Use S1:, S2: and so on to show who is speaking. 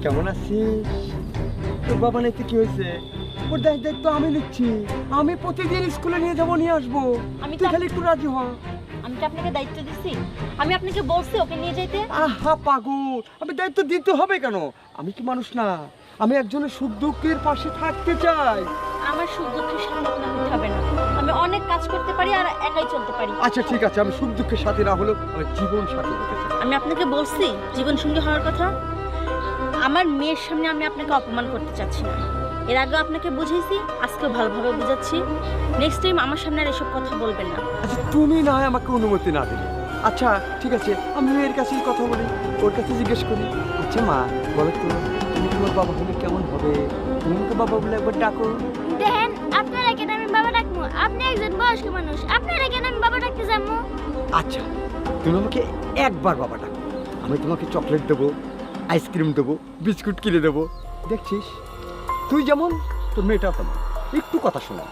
S1: কেমন আছিস? তোর বাবা নাইতে কি হয়েছে? ওর দায়িত্ব আমি নিচ্ছি। আমি প্রতিদিন স্কুলে নিয়ে যাবো, নিয়ে আসবো। তুই খালি একটু রাজি হ।
S2: আমি কি আপনাকে দায়িত্ব দিচ্ছি? আমি আপনাকে বলছি ওকে নিয়ে যাইতে।
S1: আহা পাগল, আমি দায়িত্ব দিতে হবে কেন? আমি কি মানুষ না? আমি একজনের সুখ দুঃখের পাশে থাকতে চাই।
S2: আমার সুখ দুঃখের সাথে আপনার হতে হবে না। আমি অনেক কাজ করতে পারি আর একাই চলতে পারি।
S1: আচ্ছা ঠিক আছে, আমি সুখ দুঃখের সাথে না হলেও আমি জীবন সাথী হতে চাই।
S2: আমি আপনাকে বলছি জীবন সঙ্গী হওয়ার কথা। আমার মেয়ের সামনে আমি আপনাকে অপমান করতে চাচ্ছি না। এর আগে আপনাকে বুঝাইছি, আজকেও ভালোভাবে বুঝাচ্ছি। নেক্সট টাইম আমার সামনে আর এসব কথা বলবেন না।
S1: আচ্ছা তুমি না হয় আমাকে অনুমতি না দিলে। আচ্ছা ঠিক আছে, আমি মেয়ের কাছেই কথা বলি, ওর কাছে জিজ্ঞেস করি। আচ্ছা মা, বলো তো তুমি তোমার বাবা হলে কেমন হবে? তুমি তো বাবা বলে একবার ডাকো।
S3: দেখেন, আপনারা কেন আমি বাবা ডাকবো? আপনি একজন বয়স্ক মানুষ, আপনারা কেন আমি বাবা ডাকতে যাবো?
S1: আচ্ছা তুমি আমাকে একবার বাবা ডাকো, আমি তোমাকে চকলেট দেবো, আইসক্রিম দেবো, বিস্কুট কিনে দেবো। দেখছিস তুই যেমন তোর মেয়েটাও তেমন, একটু কথা শোনা।